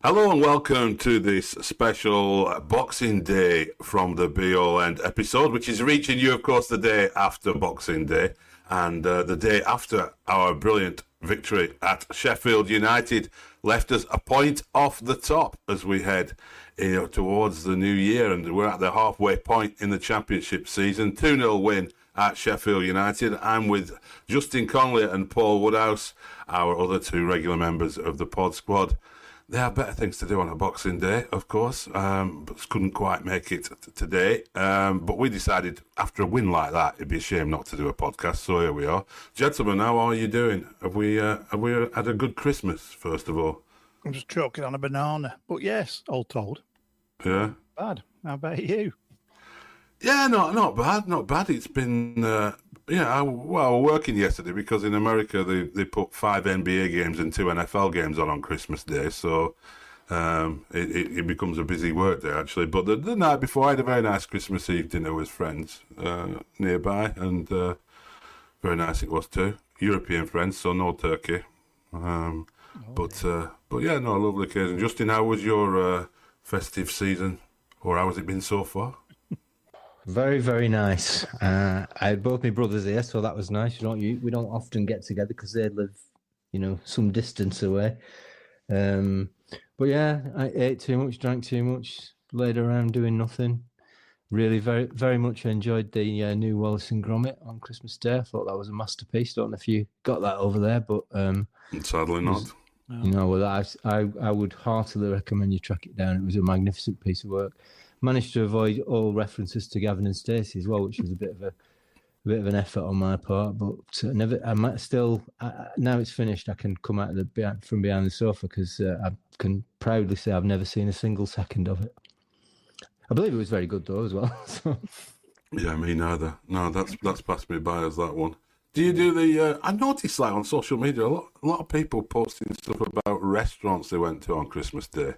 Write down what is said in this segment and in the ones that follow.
Hello and welcome to this special Boxing Day from the Be-All End episode, which is reaching you, of course, the day after Boxing Day and the day after our brilliant victory at Sheffield United left us a point off the top as we head towards the new year, and we're at the halfway point in the Championship season. 2-0 win at Sheffield United. I'm with Justin Conley and Paul Woodhouse, our other two regular members of the pod squad. They have better things to do on a Boxing Day, of course, but couldn't quite make it today. But we decided after a win like that, it'd be a shame not to do a podcast, so here we are. Gentlemen, how are you doing? Have we had a good Christmas, first of all? I'm just choking on a banana, but yes, all told. Yeah? Bad. How about you? Yeah, not bad. It's been... I was working yesterday because in America they put 5 NBA games and 2 NFL games on Christmas Day, so it becomes a busy work day actually. But the night before I had a very nice Christmas Eve dinner with friends nearby, and very nice it was too. European friends, so no turkey. But yeah, no, lovely occasion. Justin, how was your festive season, or how has it been so far? Very, very nice. I had both my brothers here, so that was nice. We don't often get together because they live, some distance away. But yeah, I ate too much, drank too much, laid around doing nothing. Really, very, very much enjoyed the new Wallace and Gromit on Christmas Day. I thought that was a masterpiece. Don't know if you got that over there, but sadly not. I would heartily recommend you track it down. It was a magnificent piece of work. Managed to avoid all references to Gavin and Stacey as well, which was a bit of an effort on my part. But now it's finished, I can come out from behind the sofa because I can proudly say I've never seen a single second of it. I believe it was very good though as well. So. Yeah, me neither. No, that's passed me by as that one. Do you do the? I noticed like on social media a lot of people posting stuff about restaurants they went to on Christmas Day.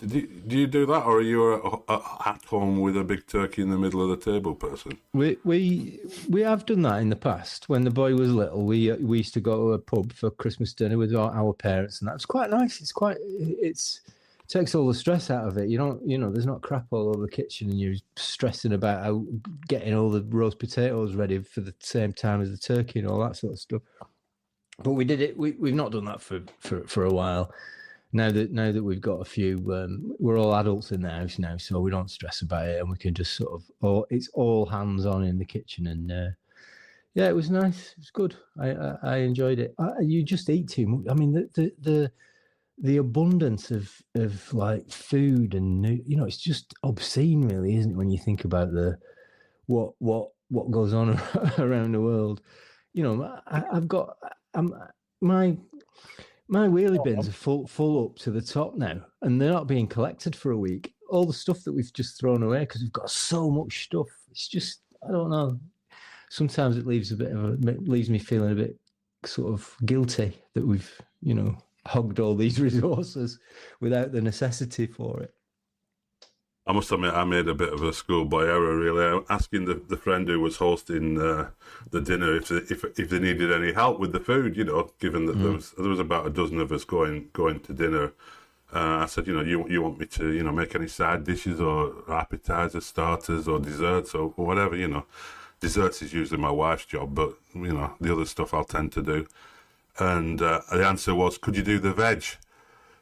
Do you do that, or are you at home with a big turkey in the middle of the table person? We have done that in the past. When the boy was little, we used to go to a pub for Christmas dinner with our parents, and that was quite nice. It takes all the stress out of it. There's not crap all over the kitchen, and you're stressing about getting all the roast potatoes ready for the same time as the turkey and all that sort of stuff. But we did it. We've not done that for a while. Now that we've got a few, we're all adults in the house now, so we don't stress about it, and we can just it's all hands on in the kitchen, and it was nice. It was good. I enjoyed it. You just eat too much. I mean, the abundance of like food and it's just obscene, really, isn't it? When you think about what goes on around the world, My wheelie bins are full up to the top now, and they're not being collected for a week. All the stuff that we've just thrown away because we've got so much stuff. It's just, I don't know. Sometimes it leaves me feeling a bit sort of guilty that we've, hogged all these resources without the necessity for it. I must admit, I made a bit of a schoolboy error, really. Asking the friend who was hosting the dinner if they needed any help with the food, given that there was about a dozen of us going to dinner. I said, you want me to, make any side dishes or appetizers, starters or desserts or whatever, Desserts is usually my wife's job, but, the other stuff I'll tend to do. And the answer was, could you do the veg?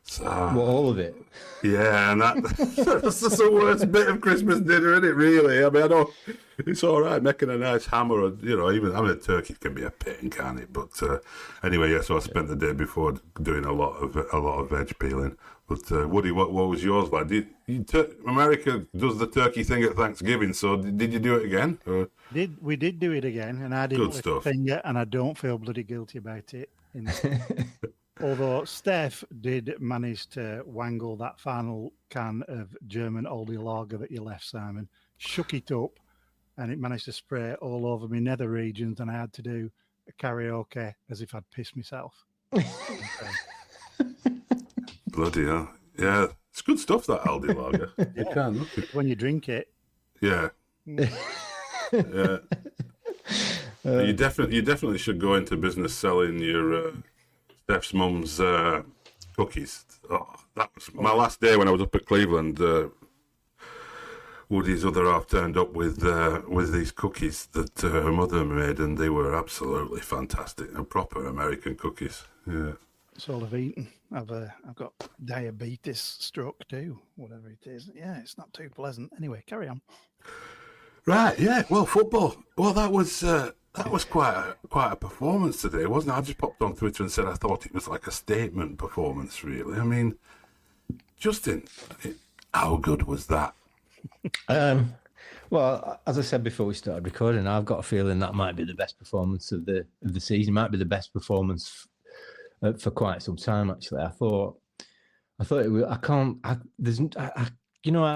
So, all of it? Yeah, and that's just the worst bit of Christmas dinner, isn't it, really? I mean, I know it's all right making a nice hammer, or, even, a turkey can be a pain, can't it? But anyway, yeah, so I spent the day before doing a lot of veg peeling. But Woody, what was yours like? America does the turkey thing at Thanksgiving, so did you do it again? Or? We did do it again, and I didn't lift a finger, and I don't feel bloody guilty about it. Although Steph did manage to wangle that final can of German Aldi lager that you left, Simon, shook it up, and it managed to spray all over my nether regions, and I had to do a karaoke as if I'd pissed myself. Bloody hell. Yeah, it's good stuff, that Aldi lager. You can look at. When you drink it. Yeah. Yeah. You definitely should go into business selling your Steph's mum's cookies. Oh, that was my last day when I was up at Cleveland. Woody's other half turned up with these cookies that her mother made, and they were absolutely fantastic. And proper American cookies. Yeah. That's all I've eaten. I've got diabetes, stroke too, whatever it is. Yeah, it's not too pleasant. Anyway, carry on. Right. Yeah. Well, football. Well, that was quite a performance today, wasn't it? I just popped on Twitter and said I thought it was like a statement performance. Really. I mean, Justin, how good was that? Well, as I said before we started recording, I've got a feeling that might be the best performance of the season. Might be the best performance for quite some time. Actually, I thought it was. I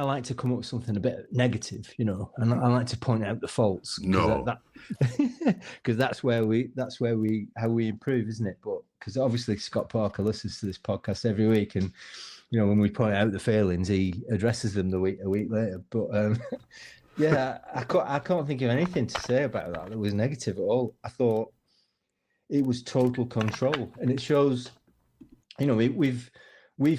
like to come up with something a bit negative, and I like to point out the faults. Because that's where we how we improve, isn't it? But because obviously Scott Parker listens to this podcast every week, and when we point out the failings, he addresses them a week later. But yeah, I can't think of anything to say about that was negative at all. I thought it was total control, and it shows. We've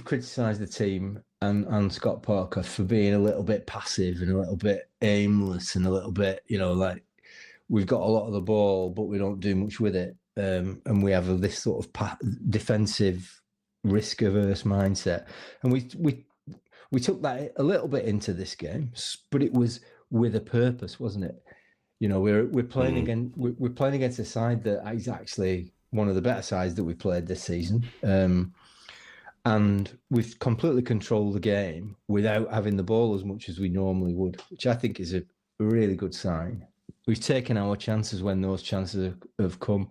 criticised the team and Scott Parker for being a little bit passive and a little bit aimless and a little bit, like we've got a lot of the ball, but we don't do much with it. And we have this sort of defensive, risk-averse mindset. And we took that a little bit into this game, but it was with a purpose, wasn't it? We're playing against a side that is actually one of the better sides that we played this season. And we've completely controlled the game without having the ball as much as we normally would, which I think is a really good sign. We've taken our chances when those chances have come.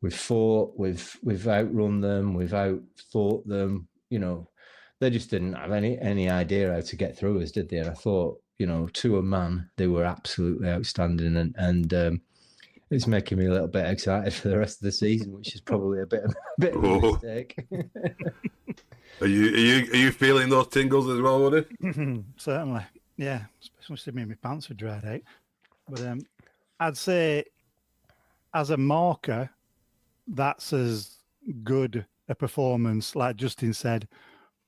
We've fought, we've outrun them, we've outthought them. They just didn't have any idea how to get through us, did they? And I thought, to a man, they were absolutely outstanding, and it's making me a little bit excited for the rest of the season, which is probably a bit of a mistake. Are you feeling those tingles as well, Woody? Certainly, yeah. Especially my pants were dried out. But I'd say, as a marker, that's as good a performance, like Justin said,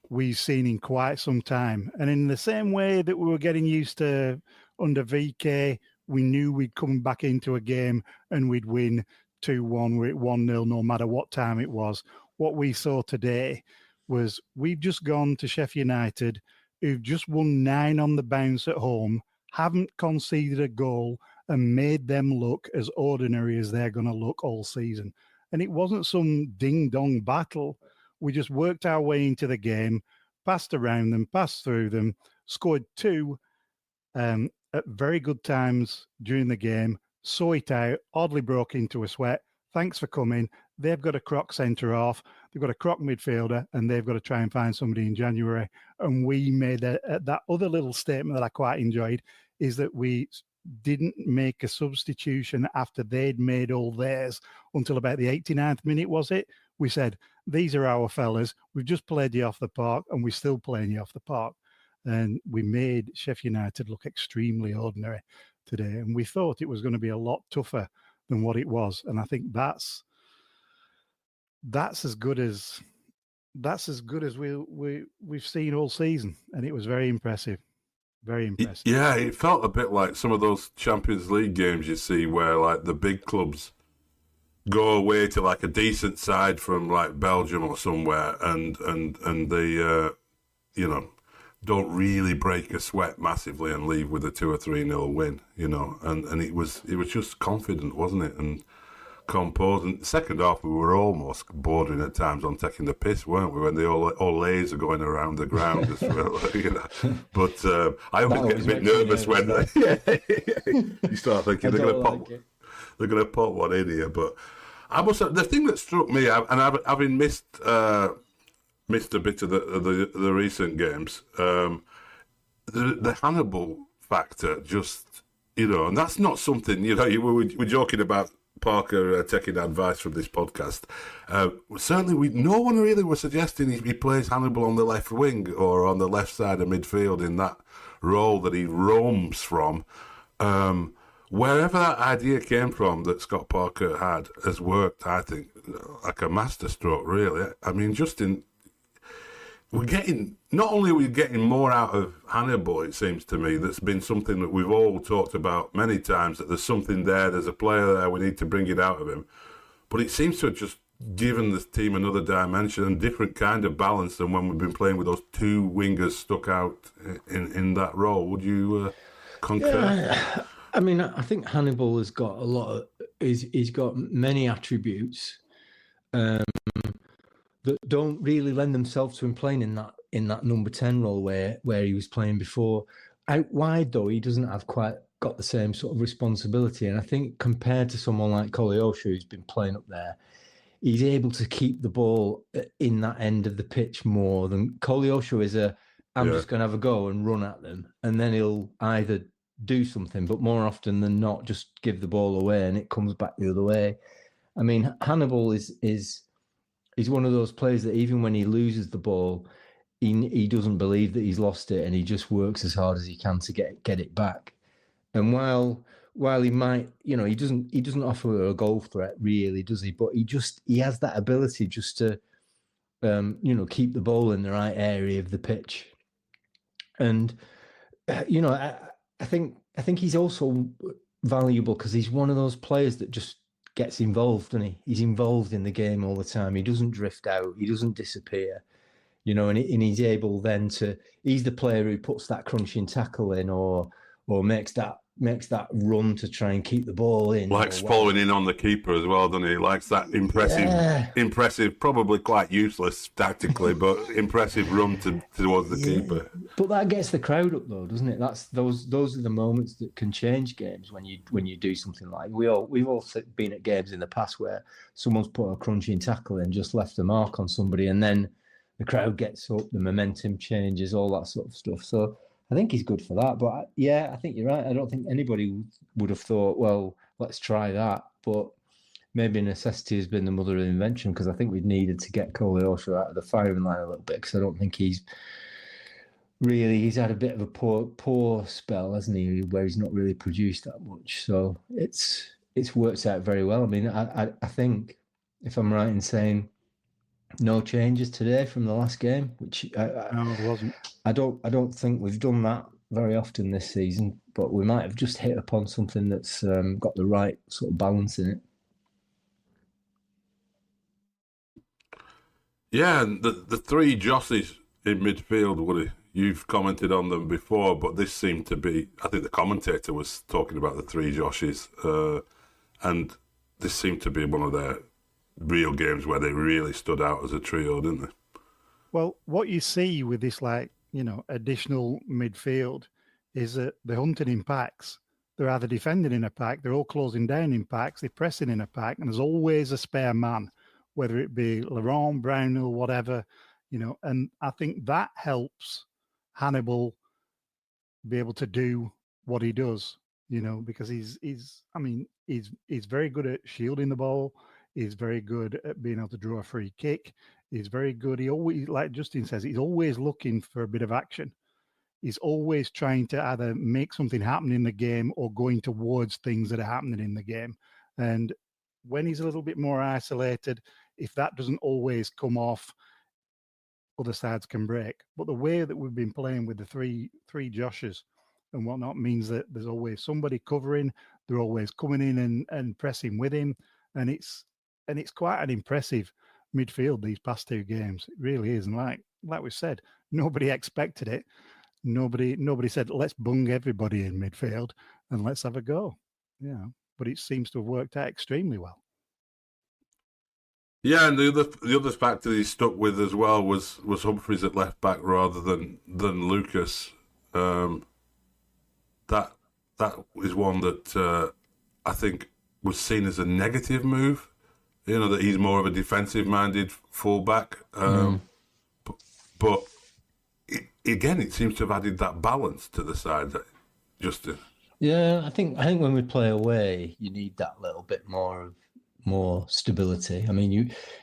we've seen in quite some time. And in the same way that we were getting used to under VK, we knew we'd come back into a game and we'd win 2-1, we're at 1-0, no matter what time it was. What we saw today was we've just gone to Sheffield United, who've just won 9 on the bounce at home, haven't conceded a goal, and made them look as ordinary as they're going to look all season. And it wasn't some ding-dong battle. We just worked our way into the game, passed around them, passed through them, scored 2 at very good times during the game, saw it out, oddly broke into a sweat. Thanks for coming. They've got a crock centre-half, they've got a crock midfielder, and they've got to try and find somebody in January. And we made that other little statement that I quite enjoyed, is that we didn't make a substitution after they'd made all theirs until about the 89th minute, was it? We said, these are our fellas. We've just played you off the park, and we're still playing you off the park. And we made Sheffield United look extremely ordinary today. And we thought it was going to be a lot tougher than what it was. And I think that's as good as we've seen all season. And it was very impressive. Very impressive. Yeah, it felt a bit like some of those Champions League games you see where like the big clubs go away to like a decent side from like Belgium or somewhere and they don't really break a sweat massively and leave with a 2 or 3-0 win, and it was just confident, wasn't it? And composed. And second half, we were almost bordering at times on taking the piss, weren't we? When the Olays are going around the ground as well, But I always get a bit nervous when you start thinking they're going to pop one in here. But I must have, the thing that struck me, having missed a bit of the recent games, the Hannibal factor just, and that's not something, we're joking about Parker taking advice from this podcast. Certainly, no one really was suggesting he plays Hannibal on the left wing or on the left side of midfield in that role that he roams from. Wherever that idea came from that Scott Parker had has worked, I think, like a masterstroke, really. I mean, not only are we getting more out of Hannibal, it seems to me, that's been something that we've all talked about many times, that there's something there's a player there, we need to bring it out of him. But it seems to have just given the team another dimension and different kind of balance than when we've been playing with those two wingers stuck out in that role. Would you concur? Yeah, I mean, I think Hannibal has got he's got many attributes that don't really lend themselves to him playing in that number 10 role where he was playing before. Out wide, though, he doesn't have quite got the same sort of responsibility. And I think compared to someone like Koleosha, who's been playing up there, he's able to keep the ball in that end of the pitch more than Koleosha is I'm just going to have a go and run at them. And then he'll either do something, but more often than not, just give the ball away and it comes back the other way. I mean, Hannibal is one of those players that even when he loses the ball, he doesn't believe that he's lost it and he just works as hard as he can to get it back. And while he might, he doesn't offer a goal threat really, does he? But he has that ability just to, keep the ball in the right area of the pitch. And, I think he's also valuable because he's one of those players that just gets involved, and he's involved in the game all the time. He doesn't drift out. He doesn't disappear, and he's able then he's the player who puts that crunching tackle in or makes that run to try and keep the ball in. Likes following in on the keeper as well, doesn't he? Likes that impressive, probably quite useless tactically, but impressive run towards the keeper. But that gets the crowd up though, doesn't it? Those are the moments that can change games when you do something like we've all been at games in the past where someone's put a crunching tackle in, just left a mark on somebody, and then the crowd gets up, the momentum changes, all that sort of stuff. So I think he's good for that. But I think you're right. I don't think anybody would have thought, well, let's try that. But maybe necessity has been the mother of invention, because I think we'd needed to get Koleosha out of the firing line a little bit, because I don't think he's had a bit of a poor spell, hasn't he, where he's not really produced that much. So it's worked out very well. I mean, I think, if I'm right in saying, no changes today from the last game, which No, it wasn't. I don't think we've done that very often this season, but we might have just hit upon something that's got the right sort of balance in it. Yeah, and the three Josses in midfield, Woody, you've commented on them before, but this seemed to be, I think the commentator was talking about the three Joshes, and this seemed to be one of their real games where they really stood out as a trio, didn't they? Well, what you see with this, additional midfield is that they're hunting in packs. They're either defending in a pack, they're all closing down in packs, they're pressing in a pack, and there's always a spare man, whether it be Laurent, Brownhill, whatever, and I think that helps Hannibal be able to do what he does, because he's very good at shielding the ball. He's very good at being able to draw a free kick. He's very good. He always, like Justin says, he's always looking for a bit of action. He's always trying to either make something happen in the game or going towards things that are happening in the game. And when he's a little bit more isolated, if that doesn't always come off, other sides can break. But the way that we've been playing with the three Joshes and whatnot means that there's always somebody covering. They're always coming in and pressing with him. And it's quite an impressive midfield these past two games. It really is. And like we said, nobody expected it. Nobody said, let's bung everybody in midfield and let's have a go. But it seems to have worked out extremely well. Yeah, and the other factor he stuck with as well was Humphreys at left back rather than Lucas. That is one that I think was seen as a negative move that he's more of a defensive-minded fullback. But again, it seems to have added that balance to the side, Justin. Yeah, I think when we play away, you need that little bit more stability. I mean,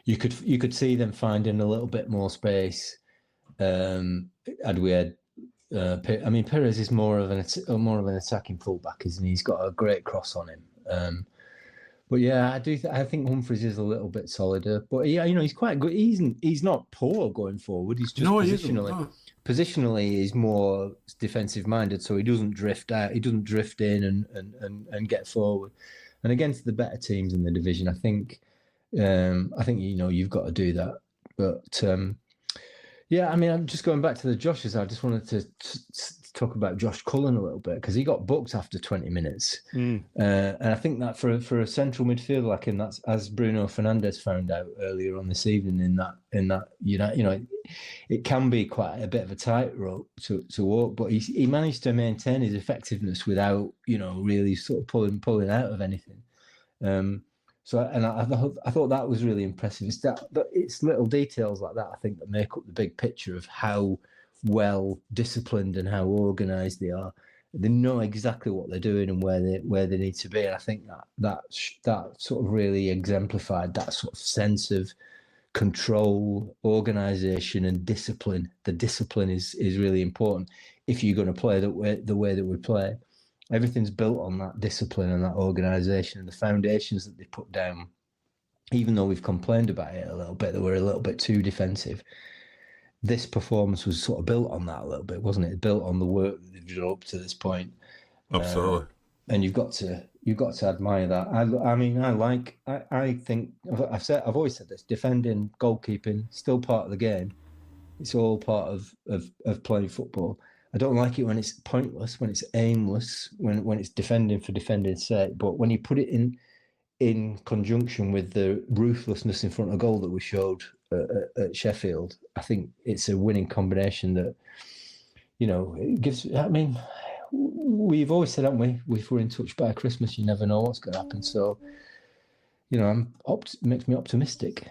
you could see them finding a little bit more space. Had we had, I mean, Perez is more of an attacking fullback, isn't he? He's got a great cross on him. But yeah, I think Humphries is a little bit solider. But yeah, he's quite good. He's not poor going forward. He's just positionally he's more defensive minded, so he doesn't drift out. He doesn't drift in and get forward. And against the better teams in the division, I think you've got to do that. But yeah, I mean, I'm just going back to the Joshes. I just wanted to talk about Josh Cullen a little bit because he got booked after 20 minutes, and I think that for a central midfielder like him, that's as Bruno Fernandes found out earlier on this evening in that it can be quite a bit of a tightrope to walk, but he managed to maintain his effectiveness without really sort of pulling out of anything. I thought that was really impressive. It's little details like that I think that make up the big picture of how well disciplined and how organised they are. They know exactly what they're doing and where they need to be. And I think that sort of really exemplified that sort of sense of control, organisation, and discipline. The discipline is really important if you're going to play the way that we play. Everything's built on that discipline and that organisation and the foundations that they put down. Even though we've complained about it a little bit, that we're a little bit too defensive, this performance was sort of built on that a little bit, wasn't it? Built on the work that they've done up to this point. Absolutely. And you've got to admire that. I think I've always said this: defending, goalkeeping, still part of the game. It's all part of playing football. I don't like it when it's pointless, when it's aimless, when it's defending for defending's sake. But when you put it in conjunction with the ruthlessness in front of goal that we showed at Sheffield, I think it's a winning combination that, it gives. I mean, we've always said, haven't we? If we're in touch by Christmas, you never know what's going to happen. So, makes me optimistic.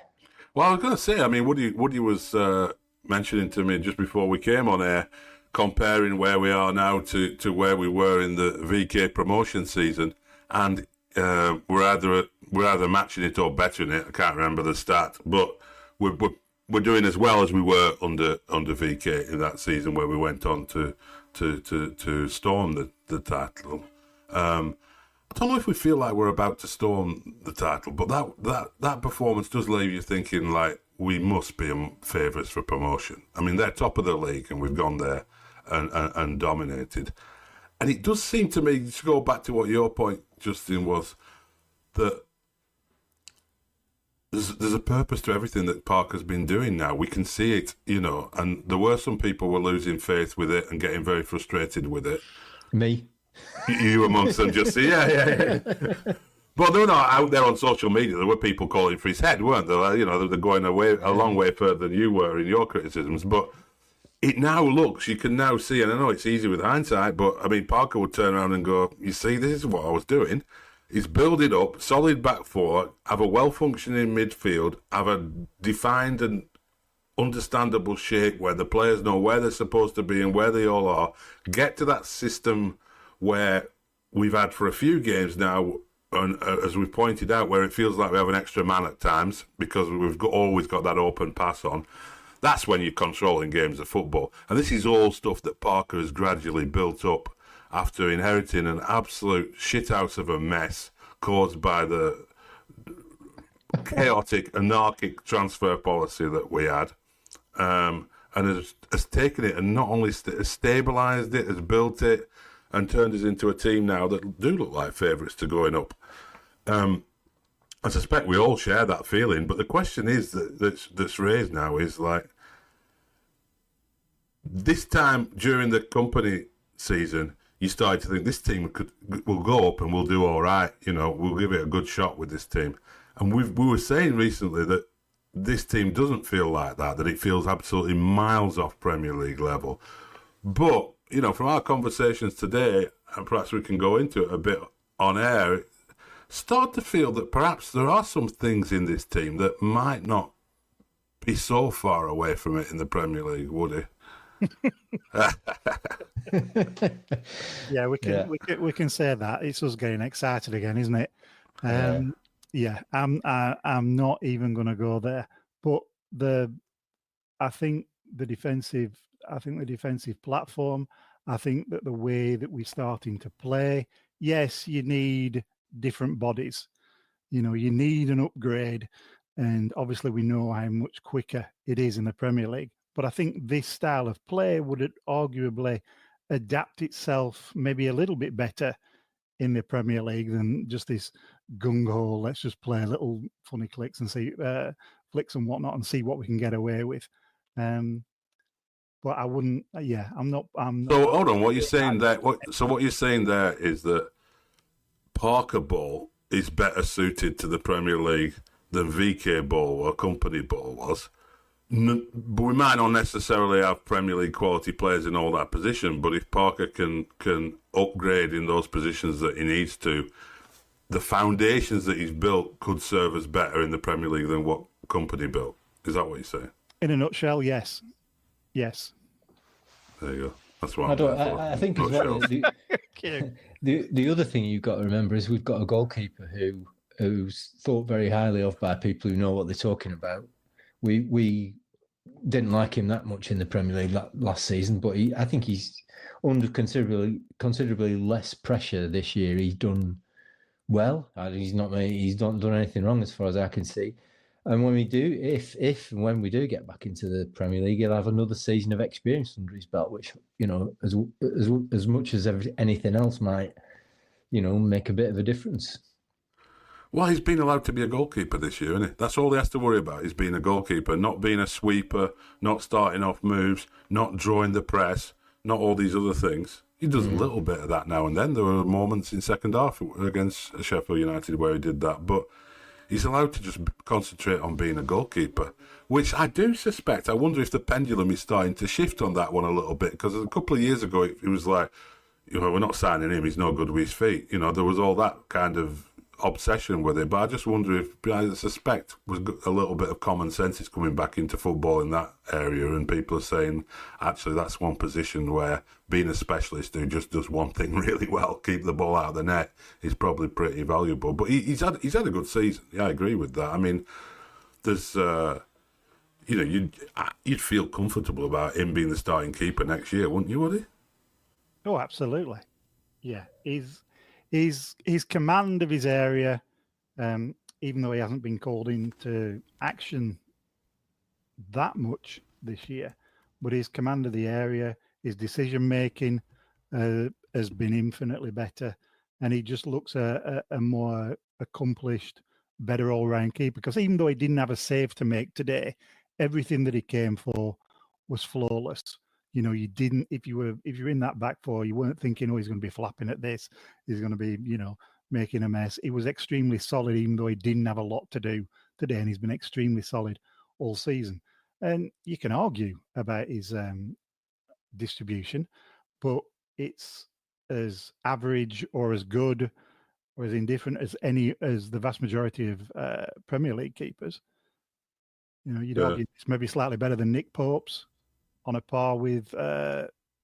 Well, I was going to say, I mean, Woody was mentioning to me just before we came on air, comparing where we are now to where we were in the VK promotion season, and we're either matching it or bettering it. I can't remember the stat, but we're doing as well as we were under VK in that season where we went on to storm the title. I don't know if we feel like we're about to storm the title, but that performance does leave you thinking like we must be favourites for promotion. I mean, they're top of the league and we've gone there and dominated. And it does seem to me, to go back to what your point, Justin, was that there's a purpose to everything that Parker's been doing now. We can see it, and there were some people who were losing faith with it and getting very frustrated with it. Me. You amongst them, Justin. Yeah. But they were not out there on social media. There were people calling for his head, weren't there? They're going a long way further than you were in your criticisms. But it now looks, you can now see, and I know it's easy with hindsight, but I mean, Parker would turn around and go, you see, this is what I was doing. Is build it up, solid back four, have a well-functioning midfield, have a defined and understandable shape where the players know where they're supposed to be and where they all are. Get to that system where we've had for a few games now, and as we've pointed out, where it feels like we have an extra man at times because we've always got that open pass on. That's when you're controlling games of football. And this is all stuff that Parker has gradually built up after inheriting an absolute shithouse of a mess caused by the chaotic, anarchic transfer policy that we had. And has taken it and not only has stabilised it, has built it, and turned us into a team now that do look like favourites to going up. I suspect we all share that feeling, but the question is that's raised now is like, this time during the company season, you started to think this team will go up and we'll do all right. We'll give it a good shot with this team. And we were saying recently that this team doesn't feel like that it feels absolutely miles off Premier League level. But, from our conversations today, and perhaps we can go into it a bit on air, start to feel that perhaps there are some things in this team that might not be so far away from it in the Premier League, would it? Yeah, we can say that. It's us getting excited again, isn't it? Yeah, I'm not even going to go there. But I think the defensive platform. I think that the way that we're starting to play. Yes, you need different bodies. You know, you need an upgrade, and obviously we know how much quicker it is in the Premier League. But I think this style of play would arguably adapt itself maybe a little bit better in the Premier League than just this gung ho. Let's just play little funny clicks and see flicks and whatnot and see what we can get away with. But I wouldn't. Yeah, I'm not. So hold on. What you're saying there? What you're saying there is that Parker ball is better suited to the Premier League than VK ball or company ball was. But we might not necessarily have Premier League quality players in all that position. But if Parker can upgrade in those positions that he needs to, the foundations that he's built could serve us better in the Premier League than what company built. Is that what you're saying? In a nutshell, yes. Yes. There you go. That's what I think as well. The other thing you've got to remember is we've got a goalkeeper who's thought very highly of by people who know what they're talking about. We didn't like him that much in the Premier League last season, but I think he's under considerably less pressure this year. He's done well. He's not done anything wrong as far as I can see. And when we do, if and when we do get back into the Premier League, he'll have another season of experience under his belt, which, you know, as much as anything else might, you know, make a bit of a difference. Well, he's been allowed to be a goalkeeper this year, isn't he? That's all he has to worry about, is being a goalkeeper, not being a sweeper, not starting off moves, not drawing the press, not all these other things. He does a little bit of that now and then. There were moments in second half against Sheffield United where he did that, but he's allowed to just concentrate on being a goalkeeper, which I do suspect. I wonder if the pendulum is starting to shift on that one a little bit, because a couple of years ago it was like, you know, we're not signing him, he's no good with his feet. You know, there was all that kind of obsession with it, but I just wonder if, I suspect, was a little bit of common sense is coming back into football in that area, and people are saying, actually, that's one position where being a specialist who just does one thing really well, keep the ball out of the net, is probably pretty valuable. But he's had a good season. Yeah, I agree with that. I mean, there's, you know, you'd feel comfortable about him being the starting keeper next year, wouldn't you, Woody? Oh, absolutely. Yeah, his command of his area, even though he hasn't been called into action that much this year, but his command of the area, his decision making has been infinitely better, and he just looks a more accomplished, better all-round keeper. Because even though he didn't have a save to make today, everything that he came for was flawless. You know, you didn't, if you're in that back four, you weren't thinking, oh, he's going to be flapping at this, he's going to be, you know, making a mess. He was extremely solid, even though he didn't have a lot to do today, and he's been extremely solid all season. And you can argue about his distribution, but it's as average or as good or as indifferent as the vast majority of Premier League keepers. You know, you'd argue it's maybe slightly better than Nick Pope's, on a par with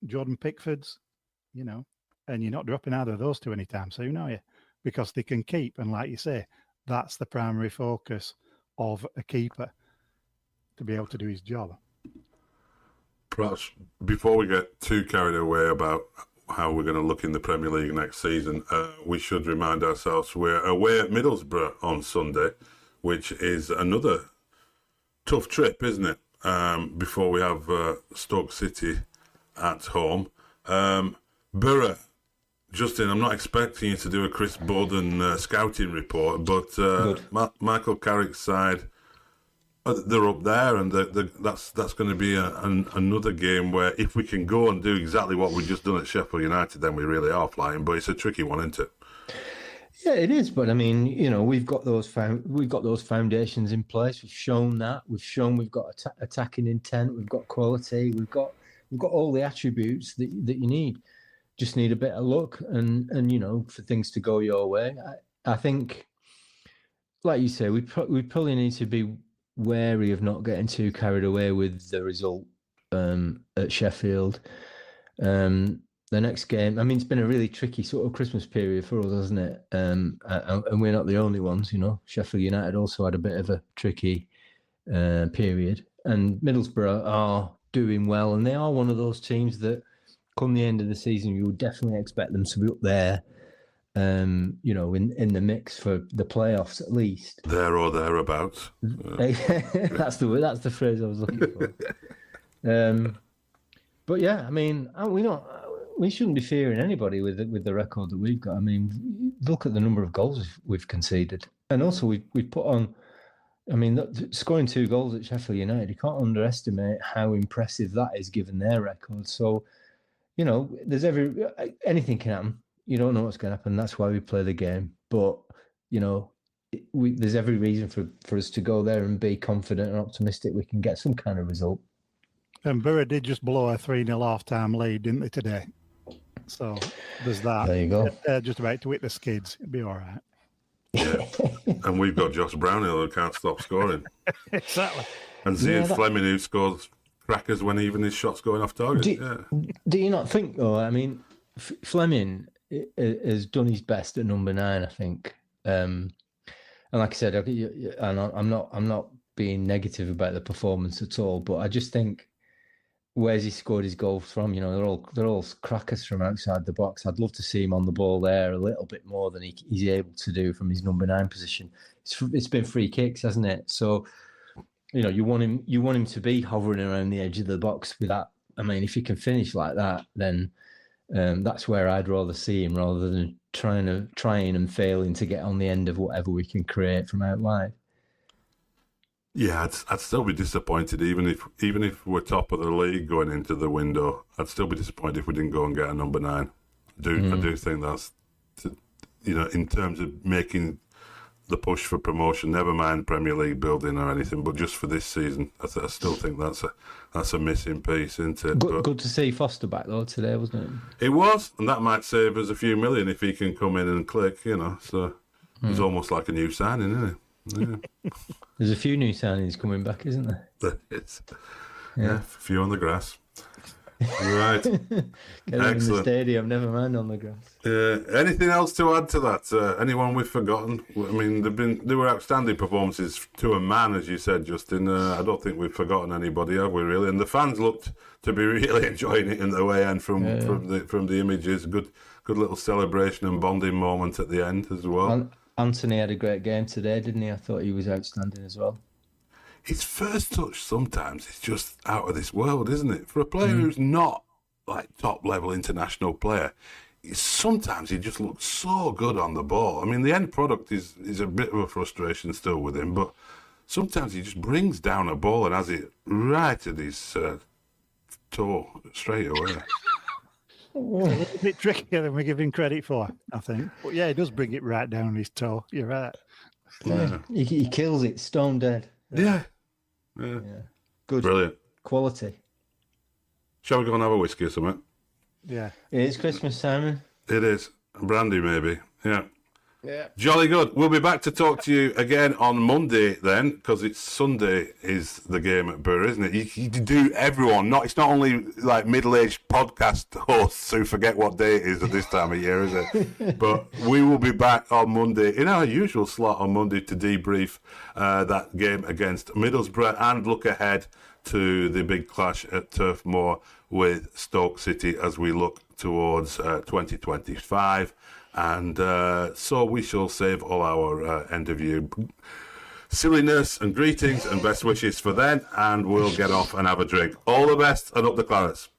Jordan Pickford's, you know, and you're not dropping either of those two anytime soon, are you? Because they can keep, and like you say, that's the primary focus of a keeper, to be able to do his job. Perhaps before we get too carried away about how we're going to look in the Premier League next season, we should remind ourselves we're away at Middlesbrough on Sunday, which is another tough trip, isn't it? Before we have Stoke City at home. Boro, Justin, I'm not expecting you to do a Chris Bowden scouting report, but Michael Carrick's side, they're up there, and that's going to be another game where if we can go and do exactly what we've just done at Sheffield United, then we really are flying. But it's a tricky one, isn't it? Yeah, it is. But I mean, you know, we've got those foundations in place. We've shown that. We've shown we've got attacking intent. We've got quality. We've got all the attributes that you need. Just need a bit of luck and you know, for things to go your way. I think, like you say, we probably need to be wary of not getting too carried away with the result at Sheffield. The next game, I mean, it's been a really tricky sort of Christmas period for us, hasn't it? And we're not the only ones, Sheffield United also had a bit of a tricky period. And Middlesbrough are doing well, and they are one of those teams that, come the end of the season, you would definitely expect them to be up there, in the mix for the playoffs at least. There or thereabouts. That's the phrase I was looking for. But yeah, I mean, we shouldn't be fearing anybody with the record that we've got. I mean, look at the number of goals we've conceded, and also we've put on. I mean, scoring 2 goals at Sheffield United, you can't underestimate how impressive that is given their record. So, there's anything can happen. You don't know what's going to happen. That's why we play the game. But, there's every reason for us to go there and be confident and optimistic we can get some kind of result. And Boro did just blow a 3-0 half-time lead, didn't they, today? So there's that. There you go. They're just about to hit the skids. It'll be all right. Yeah. And we've got Josh Brownhill who can't stop scoring. Exactly. And Zian Fleming who scores crackers when even his shot's going off target. Do you not think, though? I mean, Fleming has done his best at number 9, I think. And like I said, I'm not being negative about the performance at all, but I just think, where's he scored his goals from? They're all crackers from outside the box. I'd love to see him on the ball there a little bit more than he's able to do from his number 9 position. It's been free kicks, hasn't it? So, you want him to be hovering around the edge of the box with that. I mean, if he can finish like that, then that's where I'd rather see him rather than trying and failing to get on the end of whatever we can create from out wide. Yeah, I'd still be disappointed even if we're top of the league going into the window. I'd still be disappointed if we didn't go and get a number 9. I do think that's, in terms of making the push for promotion, never mind Premier League building or anything, but just for this season, I still think that's a missing piece, isn't it? Good to see Foster back though today, wasn't it? It was, and that might save us a few million if he can come in and click. So it's almost like a new signing, isn't it? Yeah. There's a few new signings coming back, isn't there? There is. Yeah, a few on the grass. Right. Get them in the stadium, never mind on the grass. Anything else to add to that? Anyone we've forgotten? I mean, there were outstanding performances to a man, as you said, Justin. I don't think we've forgotten anybody, have we? Really? And the fans looked to be really enjoying it in the way end from the images. Good little celebration and bonding moment at the end as well. Anthony had a great game today, didn't he? I thought he was outstanding as well. His first touch sometimes is just out of this world, isn't it? For a player who's not like top level international player, sometimes he just looks so good on the ball. I mean, the end product is a bit of a frustration still with him, but sometimes he just brings down a ball and has it right at his toe straight away. It's a bit trickier than we give him credit for, I think. But yeah, he does bring it right down his toe. You're right. Yeah. He kills it, stone dead. Yeah. Good. Brilliant. Quality. Shall we go and have a whiskey or something? Yeah. It is Christmas, Simon. It is. Brandy, maybe. Yeah. Yeah. Jolly good. We'll be back to talk to you again on Monday then, because it's Sunday is the game at Boro, isn't it? You do everyone. It's not only like middle-aged podcast hosts who forget what day it is at this time of year, is it? But we will be back on Monday in our usual slot on Monday to debrief that game against Middlesbrough and look ahead to the big clash at Turf Moor with Stoke City as we look towards 2025. And so we shall save all our end of year silliness and greetings and best wishes for then, and we'll get off and have a drink. All the best and up the Clarets.